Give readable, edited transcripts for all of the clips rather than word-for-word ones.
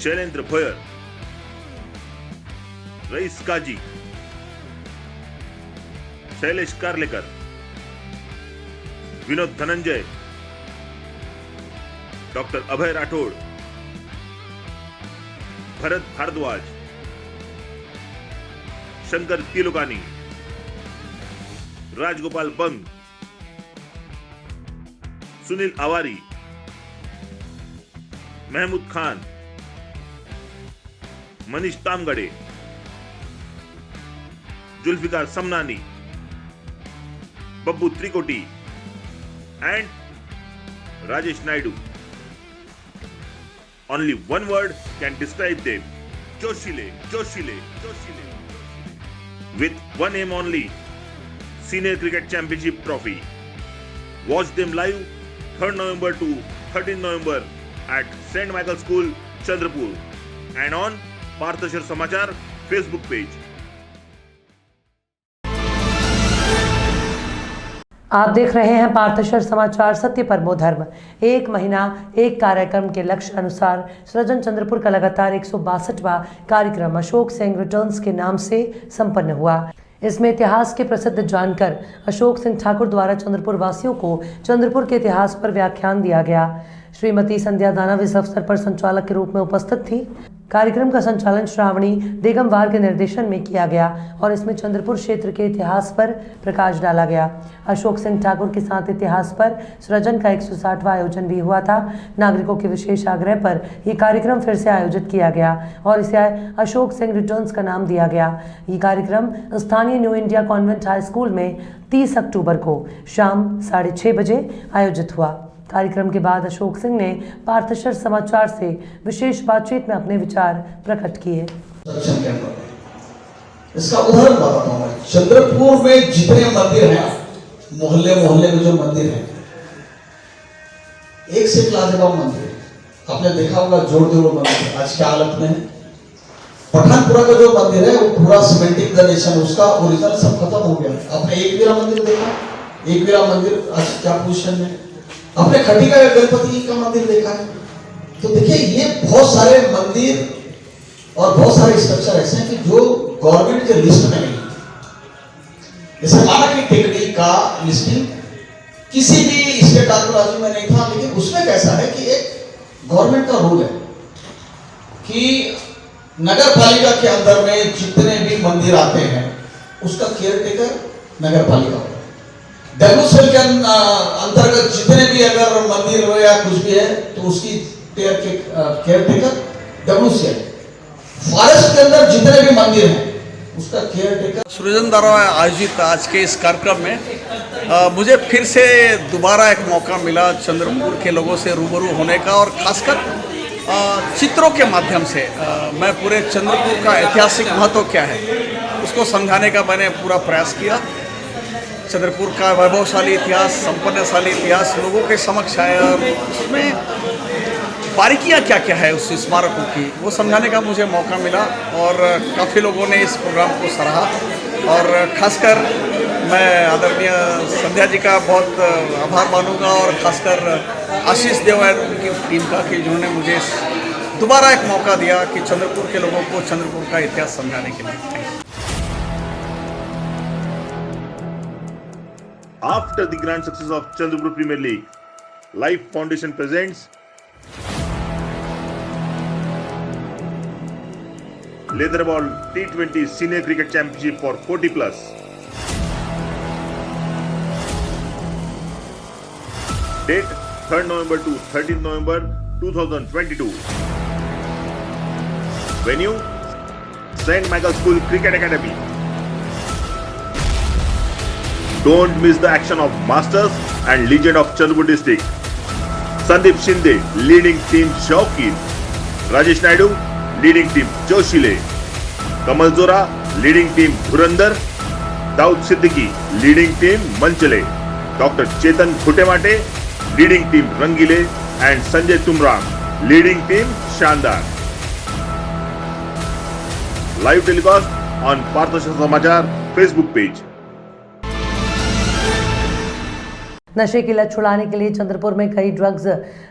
Shailendra Bhoyar, rice Qazi, Shailesh कारलेकर, Vinod Dhananjay, doctor Abhay Rathore, Bharat Bhardwaj, Shankar तिलुकानी, Rajagopal Bang, Sunil Awari, Mahmood Khan, Manish तामगड़े, Zulfikar Samnani, Babbu त्रिकोटी and Rajesh Naidu. Only one word can describe them. Joshile, Joshile, Joshile. With one aim only, Senior Cricket Championship Trophy. Watch them live 3rd November to 13th November at St. Michael School, Chandrapur and on Parthashar Samachar Facebook page. आप देख रहे हैं पार्थशर समाचार। सत्य परमो धर्म। एक महीना एक कार्यक्रम के लक्ष्य अनुसार सृजन चंद्रपुर का लगातार 162वां कार्यक्रम अशोक सिंह रिटर्न्स के नाम से संपन्न हुआ। इसमें इतिहास के प्रसिद्ध जानकर अशोक सिंह ठाकुर द्वारा चंद्रपुर वासियों को चंद्रपुर के इतिहास पर व्याख्यान दिया गया। श्रीमती संध्या दानव इस अवसर पर संचालक के रूप में उपस्थित थी। कार्यक्रम का संचालन श्रावणी देगमवार के निर्देशन में किया गया और इसमें चंद्रपुर क्षेत्र के इतिहास पर प्रकाश डाला गया। अशोक सिंह ठाकुर के साथ इतिहास पर सृजन का 160वां आयोजन भी हुआ था। नागरिकों के विशेष आग्रह पर यह कार्यक्रम फिर से आयोजित किया गया और इसे अशोक सिंह रिटर्न्स का नाम दिया गया। ये कार्यक्रम स्थानीय new India convent high school में 30 अक्टूबर को शाम 6:30 बजे आयोजित हुआ। कार्यक्रम के बाद अशोक सिंह ने पार्थशर समाचार से विशेष बातचीत में अपने विचार प्रकट किए। इसका उदाहरण बताता हूँ। चंद्रपुर में जितने मंदिर हैं, मोहल्ले मोहल्ले में जो मंदिर हैं, एक से एक लाजवाब मंदिर आपने देखा होगा। जोड़देव मंदिर आज क्या हालत में है। पठानपुरा का जो मंदिर है वो पूरा सीमेंटिंग द नेशन, उसका ओरिजिनल सब खत्म हो गया। आपने एकवीरा मंदिर देखा, एकवीरा मंदिर आज क्या पोजीशन में। आपने खटीका गणपति का मंदिर देखा है। तो देखिए ये बहुत सारे मंदिर और बहुत सारे स्ट्रक्चर ऐसे हैं कि जो गवर्नमेंट के लिस्ट में नहीं। जैसे माना कि टेकड़ी का लिस्टिंग किसी भी स्टेट राज्य में नहीं था, लेकिन उसमें कैसा है कि एक गवर्नमेंट का रूल है कि नगर पालिका के अंदर में जितने भी मंदिर आते हैं उसका केयर टेकर नगर पालिका होगा। डेवलपमेंट के अंतर्गत जितने भी अगर मंदिर हो या कुछ भी है तो उसकी केयर टेकर डब्ल्यूसीएल। फॉरेस्ट के अंदर जितने भी मंदिर हैं उसका केयर टेकर। सृजन द्वारा आयोजित आज के इस कार्यक्रम में मुझे फिर से दोबारा एक मौका मिला चंद्रपुर के लोगों से रूबरू होने का और खासकर चित्रों के माध्यम से मैं पूरे चंद्रपुर का ऐतिहासिक महत्व क्या है उसको समझाने का मैंने पूरा प्रयास किया। चंद्रपुर का वैभवशाली इतिहास, संपन्नशाली इतिहास लोगों के समक्ष आया और उसमें बारीकियां क्या क्या है उस स्मारकों की वो समझाने का मुझे मौका मिला और काफ़ी लोगों ने इस प्रोग्राम को सराहा। और खासकर मैं आदरणीय संध्या जी का बहुत आभार मानूंगा और खासकर आशीष देव और उनकी टीम का कि जिन्होंने मुझे दोबारा एक मौका दिया कि चंद्रपुर के लोगों को चंद्रपुर का इतिहास समझाने के लिए। After the grand success of Chandrapur Premier League, Life Foundation presents Leatherball T20 Senior Cricket Championship for 40+. Date 3rd November to 13th November 2022. Venue St. Michael School Cricket Academy. Don't miss the action of Masters and Legend of Chandrapur District. Sandeep Shinde leading team Shaukin, Rajesh Naidu leading team Joshile, Kamal Zora leading team Dhurandhar, Daud Siddiqui leading team Manchale, Dr. Chetan Khutemate leading team Rangile and Sanjay Tumram leading team Shandar. Live telecast on Parthashar Samachar Facebook page. नशे की लत छुड़ाने के लिए चंद्रपुर में कई drugs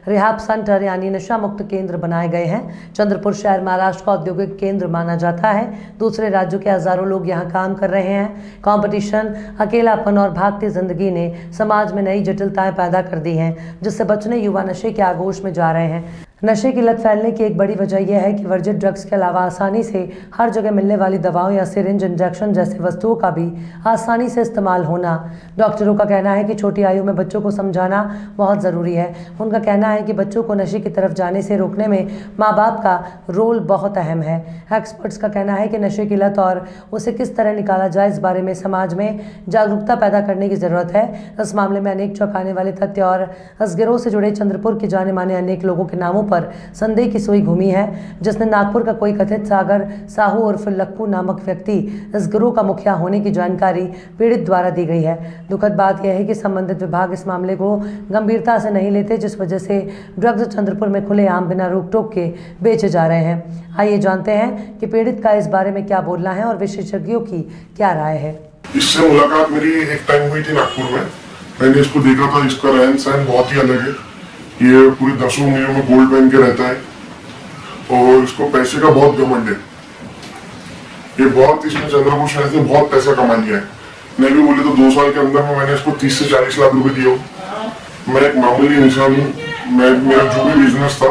rehab centre यानी नशा मुक्त केंद्र बनाए गए हैं। चंद्रपुर शहर महाराष्ट्र का औद्योगिक केंद्र माना जाता है। दूसरे राज्यों के हजारों लोग यहां काम कर रहे हैं। कंपटीशन, अकेलापन और भागती जिंदगी ने समाज में नई जटिलताएं पैदा कर दी हैं, जिससे बचने युवा नशे के आगोश में जा रहे हैं। नशे की लत फैलने की एक बड़ी वजह यह है कि वर्जित ड्रग्स के अलावा आसानी से हर जगह मिलने वाली दवाओं या सिरिंज इंजेक्शन जैसी वस्तुओं का भी आसानी से इस्तेमाल होना। डॉक्टरों का कहना है कि छोटी आयु में बच्चों को समझाना बहुत ज़रूरी है। उनका कहना है कि बच्चों को नशे की तरफ जाने से रोकने में माँ बाप का रोल बहुत अहम है। एक्सपर्ट्स का कहना है कि नशे की लत और उसे किस तरह निकाला जाए, इस बारे में समाज में जागरूकता पैदा करने की ज़रूरत है। इस मामले में अनेक चौंकाने वाले तथ्य और इस गिरोह से जुड़े चंद्रपुर के जाने माने अनेक लोगों के नामों पर संदेह की सुई घूमी है, जिसने नागपुर का कोई कथित सागर साहू और फिर लक्कू नामक व्यक्ति इस गिरोह का मुखिया होने की जानकारी पीड़ित द्वारा दी गई है। दुखद बात यह है कि संबंधित विभाग इस मामले को गंभीरता से नहीं लेते, जिस वजह से ड्रग्स चंद्रपुर में खुलेआम बिना रोक टोक के बेचे जा रहे हैं। आइए जानते हैं कि पीड़ित का इस बारे में क्या बोलना है और विशेषज्ञों की क्या राय है। इससे मुलाकात मेरी एक टाइम हुई थी नागपुर में। मैंने इसको देखा था, इसका रहन सहन बहुत ही अलग है। ये पूरी 10 उंगलियों में गोल्ड पहन के रहता है और इसको पैसे का बहुत घमंड है। ये बहुत, इसने चंद्रपुर शहर से बहुत पैसा कमा लिया है। मैं भी बोले तो 2 साल के अंदर में मैंने इसको 30 से 40 लाख रुपए दिए। मैं एक मामूली इंसान हूँ। मेरा जो भी बिजनेस था,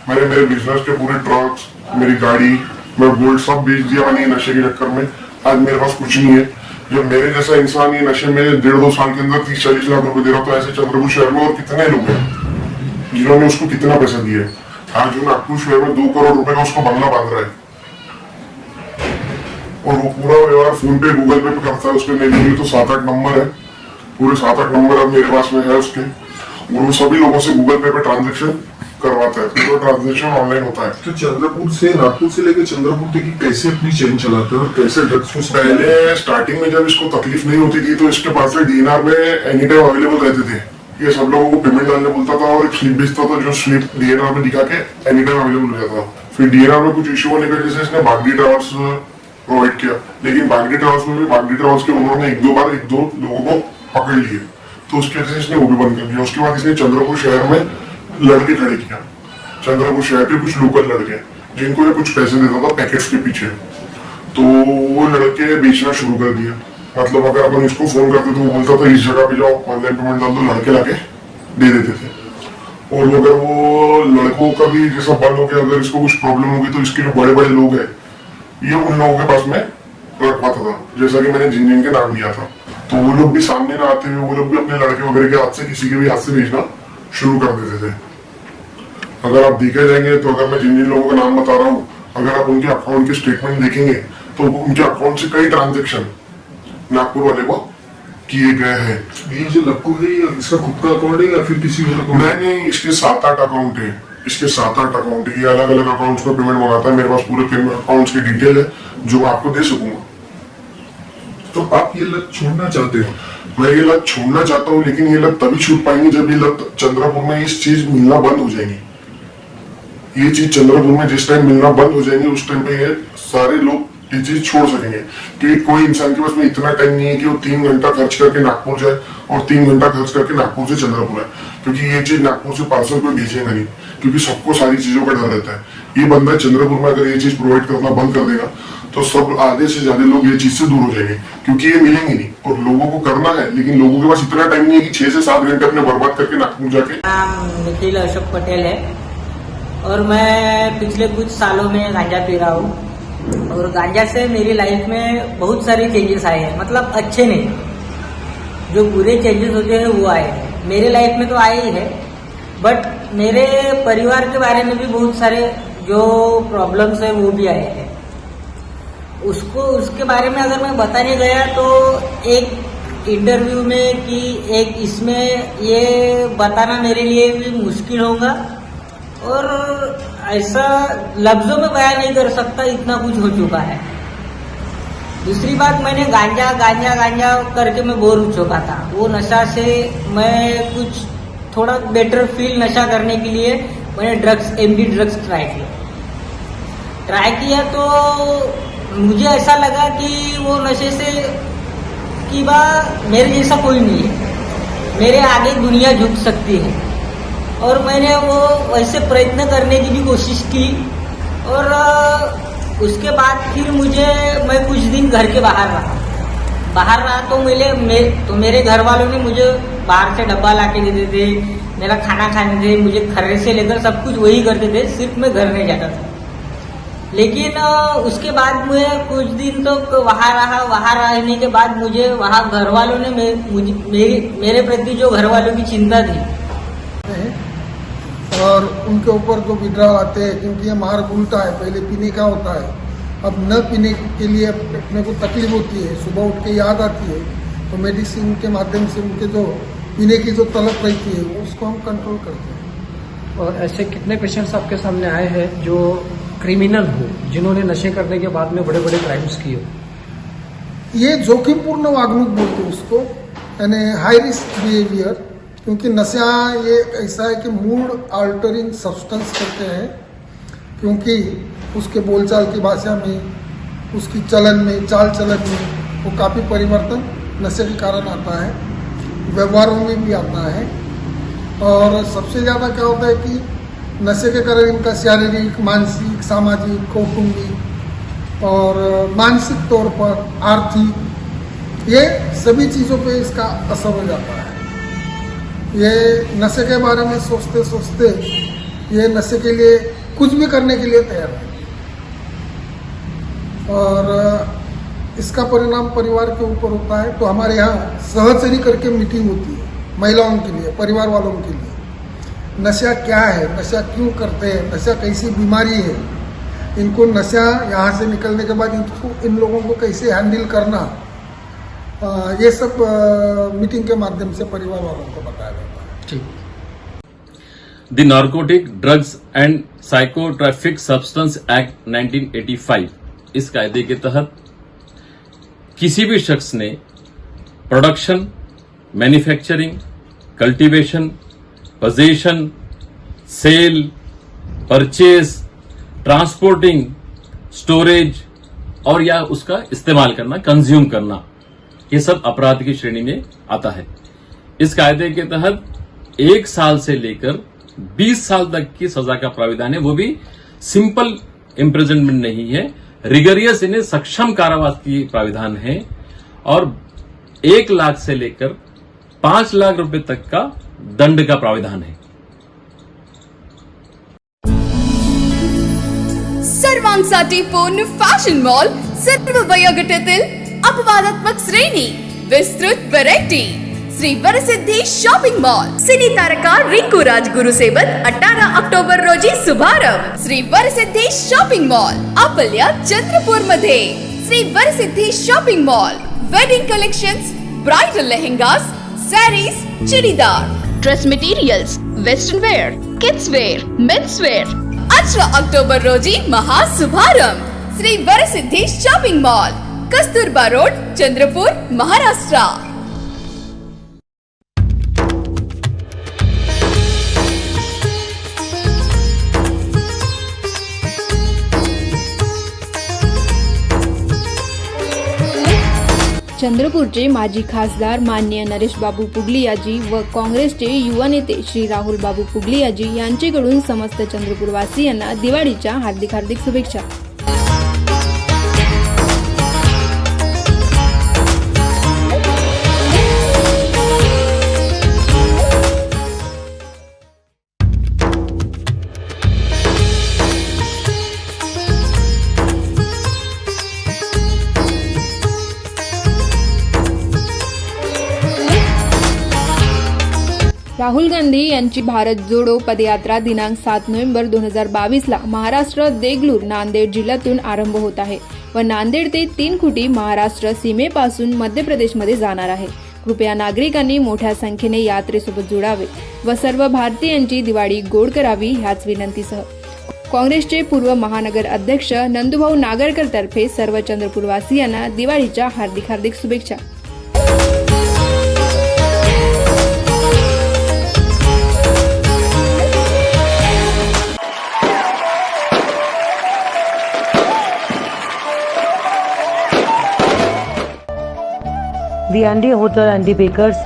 मैंने मेरे बिजनेस के पूरे ट्रक्स, मेरी गाड़ी, मैं गोल्ड सब बेच दिया मैंने नशे के चक्कर में। आज मेरे पास कुछ नहीं है। जब मेरे जैसा इंसान ये नशे में 1.5-2 साल के अंदर 30-40 लाख रुपए दे रहा, तो ऐसे चंद्रपुर शहर में और कितने लोग हैं जिन्होंने उसको कितना पैसा दिया है। आज जो नागपुर शहर में 2 करोड़ रुपए का उसको बंगला बांध रहा है और वो पूरा व्यवहार फोन पे, गूगल पे करता है। उसके मेरे लिए तो 7-8 नंबर है, पूरे 7-8 नंबर अब मेरे पास में है उसके। और वो सभी लोगों से गूगल पे ट्रांजेक्शन करवाता है, पूरा ट्रांजेक्शन ऑनलाइन होता है। तो चंद्रपुर से, नागपुर से लेकर चंद्रपुर तक कैसे अपनी चेन चलाते हैं और कैसे ड्रग्स को? पहले स्टार्टिंग में जब इसको तकलीफ नहीं होती थी तो इसके पास से डीएनआर में एनी टाइम अवेलेबल रहते थे। ये सब लोगों को पेमेंट डालने बोलता था और एक स्लिप भेजता था, जो स्लिप डीएनआर में दिखा के एनी टाइम अवेलेबल हो जाता था। फिर डीएनआर में कुछ इश्यू होने की वजह से इसने बागडी ट्रैवल्स प्रोवाइड किया, लेकिन बागडी ट्रैवल्स में भी बागडी ट्रैवल्स के उन्होंने 1-2 बार 1-2 लोगों को पकड़ लिए, तो उसकी वजह से इसने वो भी बंद कर दिया। उसके बाद इसने चंद्रपुर शहर में लड़के खड़े किया। चंद्रपुर शहर के कुछ लोकल लड़के जिनको ये कुछ पैसे देता था पैकेट्स के पीछे, तो वो लड़के बेचना शुरू कर दिया। मतलब अगर अपन इसको फोन करते तो वो बोलता था इस जगह पे जाओ, ऑनलाइन पेमेंट डाल दो, लड़के लाके दे देते थे। और अगर वो लड़कों का भी जैसा बंद हो गया, अगर इसको कुछ प्रॉब्लम होगी तो इसके जो बड़े बड़े लोग हैं ये उन लोगों के पास में रखवाता था, जैसा कि मैंने जिन के नाम लिया था। तो वो लोग भी सामने ना आते हुए वो लोग भी अपने लड़के वगैरह के हाथ से, किसी के भी हाथ से भेजना शुरू कर देते थे। अगर आप देखे जाएंगे तो अगर मैं जिन लोगों का नाम बता रहा हूँ, अगर आप उनके अकाउंट के स्टेटमेंट देखेंगे तो उनके अकाउंट से कई ट्रांजेक्शन नागपुर वाले को किए गए हैं। ये जो लक्कू है, ये इसका खुद का अकाउंट है या फिर किसी और अकाउंट? नहीं, इसके 7-8 अकाउंट है। इसके 7-8 अकाउंट है। ये अलग अलग अकाउंट्स में पेमेंट मंगाता है। मेरे पास पूरे अकाउंट्स की डिटेल है जो मैं आपको दे सकूंगा। तो आप ये लत छोड़ना चाहते हो? मैं ये लत छोड़ना चाहता हूँ, लेकिन ये लत तभी छूट पाएंगे जब ये लत चंद्रपुर में इस चीज मिलना बंद हो जाएगी। ये चीज चंद्रपुर में जिस टाइम मिलना बंद हो जाएंगे उस टाइम पे ये सारे लोग ये चीज छोड़ सकेंगे। क्योंकि कोई इंसान के पास में इतना टाइम नहीं है कि वो 3 घंटा खर्च करके नागपुर जाए और 3 घंटा खर्च करके नागपुर से चंद्रपुर आए, क्योंकि ये चीज नागपुर से पार्सल कोई भेजेगा नहीं, क्योंकि सबको सारी चीजों का डर रहता है। ये बंदा चंद्रपुर में अगर ये चीज प्रोवाइड करना बंद कर देगा तो सब आधे से ज्यादा लोग ये चीज से दूर हो जाएंगे, क्योंकि ये मिलेंगे नहीं। और लोगों को करना है, लेकिन लोगों के पास इतना टाइम नहीं है कि 6 से 7 घंटे अपने बर्बाद करके नागपुर जाके। नाम निखिल अशोक पटेल है और मैं पिछले कुछ सालों में गांजा पी रहा हूँ और गांजा से मेरी लाइफ में बहुत सारे चेंजेस आए हैं। मतलब अच्छे नहीं, जो बुरे चेंजेस होते हैं वो आए हैं। मेरे लाइफ में तो आए ही है, बट मेरे परिवार के बारे में भी बहुत सारे जो प्रॉब्लम्स है वो भी आए हैं। उसके बारे में अगर मैं बताने गया तो एक इंटरव्यू में कि एक इसमें ये बताना मेरे लिए भी मुश्किल होगा और ऐसा लफ्जों में बयान नहीं कर सकता, इतना कुछ हो चुका है। दूसरी बात, मैंने गांजा गांजा गांजा करके मैं बोर हो चुका था। वो नशा से मैं कुछ थोड़ा बेटर फील नशा करने के लिए मैंने एमडी ड्रग्स ट्राई किया तो मुझे ऐसा लगा कि वो नशे से कि मेरे जैसा कोई नहीं है। मेरे आगे दुनिया झुक सकती है। और मैंने वो वैसे प्रयत्न करने की भी कोशिश की और उसके बाद फिर मैं कुछ दिन घर के बाहर रहा तो मेरे घर वालों ने मुझे बाहर से डब्बा ला के देते थे, मेरा खाना खाने थे, मुझे खर्रे से लेकर सब कुछ वही करते थे, सिर्फ मैं घर नहीं जाता था। लेकिन उसके बाद मैं कुछ दिन तो वहाँ रहने के बाद मुझे वहाँ घर वालों ने मेरे प्रति जो घर वालों की चिंता थी और उनके ऊपर जो विड्राव आते हैं, क्योंकि ये मार्ग उल्टा है, पहले पीने का होता है, अब न पीने के लिए अपने को तकलीफ होती है, सुबह उठ के याद आती है, तो मेडिसिन के माध्यम से उनके जो पीने की जो तलब रहती है उसको हम कंट्रोल करते हैं। और ऐसे कितने पेशेंट्स आपके सामने आए हैं जो क्रिमिनल हो, जिन्होंने नशे करने के बाद में बड़े बड़े क्राइम्स किए हो? ये जोखिमपूर्ण वागणूक बोलते हैं उसको, यानी हाई रिस्क बिहेवियर, क्योंकि नशा ये ऐसा है कि मूड अल्टरिंग सब्सटेंस करते हैं, क्योंकि उसके बोलचाल की भाषा में, उसकी चलन में, चाल चलन में वो काफ़ी परिवर्तन नशे के कारण आता है, व्यवहारों में भी आता है। और सबसे ज़्यादा क्या होता है कि नशे के कारण इनका शारीरिक, मानसिक, सामाजिक, कौटुंबिक और मानसिक तौर पर आर्थिक, ये सभी चीज़ों पे इसका असर हो जाता है। ये नशे के बारे में सोचते सोचते ये नशे के लिए कुछ भी करने के लिए तैयार है और इसका परिणाम परिवार के ऊपर होता है। तो हमारे यहाँ सहचरी करके मीटिंग होती है महिलाओं के लिए, परिवार वालों के लिए। नशा क्या है, नशा क्यों करते हैं, नशा कैसी बीमारी है, इनको नशा यहाँ से निकलने के बाद इन लोगों को कैसे हैंडल करना, ये सब मीटिंग के माध्यम से परिवार वालों को बताया जाता है। The narcotic drugs and psychotropic substance act 1985, इस कायदे के तहत किसी भी शख्स ने production, manufacturing, cultivation, possession, sale, purchase, transporting, storage और या उसका इस्तेमाल करना, कंज्यूम करना, ये सब अपराध की श्रेणी में आता है। इस कायदे के तहत 1 साल से लेकर 20 साल तक की सजा का प्राविधान है, वो भी सिंपल इम्प्रिजनमेंट नहीं है, रिगरियस इन्हें सक्षम कारावास की प्राविधान है और 1 लाख से लेकर 5 लाख रुपए तक का दंड का प्राविधान है। सर्वांसाठी पूर्ण फॅशन मॉल, सर्व वयोगटातील अपवादात्मक श्रेणी, विस्तृत व्हरायटी, श्री वरसिद्धी शॉपिंग मॉल, सिनी तारका रिंकू राजगुरु सोबत 18 ऑक्टोबर रोजी शुभारंभ। श्री वरसिद्धी शॉपिंग मॉल आपल्या चंद्रपूर मध्ये। Shri वरसिद्धी shopping mall, wedding collections, bridal lehengas, saris, churidar, dress materials, western wear, kids wear, men's wear. 18 October रोजी महाशुभारंभ। श्री वरसिद्धी शॉपिंग मॉल, कस्तुरबा रोड, चंद्रपूर, महाराष्ट्र। चंद्रपूरचे माजी खासदार माननीय नरेश बाबू पुगलियाजी व काँग्रेसचे युवा नेते श्री राहुल बाबू पुगलियाजी यांच्याकडून समस्त चंद्रपूरवासियांना दिवाळीच्या हार्दिक शुभेच्छा। राहुल गांधी यांची भारत जोडो पदयात्रा दिनांक 7 नोव्हेंबर 2022 ला महाराष्ट्र देगलूर नांदेड जिल्ह्यातून आरंभ होत आहे व नांदेड ते 3 खुटी महाराष्ट्र सीमेपासून मध्य प्रदेशमध्ये जाणार आहे। कृपया नागरिकांनी मोठ्या संख्येने यात्रेसोबत जोडावे व सर्व भारतीयांची दिवाळी गोड करावी ह्याच विनंतीसह काँग्रेसचे पूर्व महानगर अध्यक्ष नंदुभाऊ नागरकर तर्फे सर्व चंद्रपूरवासियांना दिवाळीच्या हार्दिक शुभेच्छा। The Andy Hotel, Andy Bakers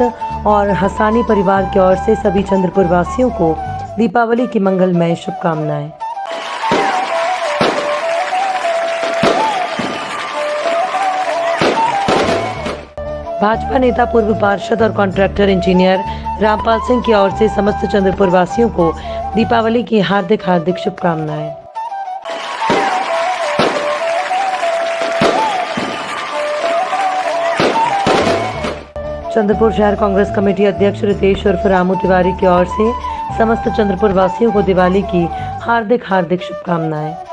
और हसानी परिवार की ओर से सभी चंद्रपुर वासियों को दीपावली की मंगलमय शुभकामनाएं। भाजपा नेता पूर्व पार्षद और कॉन्ट्रैक्टर इंजीनियर रामपाल सिंह की ओर से समस्त चंद्रपुर वासियों को दीपावली की हार्दिक शुभकामनाएं। चंद्रपुर शहर कांग्रेस कमेटी अध्यक्ष रितेश उर्फ रामू तिवारी की ओर से समस्त चंद्रपुर वासियों को दिवाली की हार्दिक शुभकामनाएं।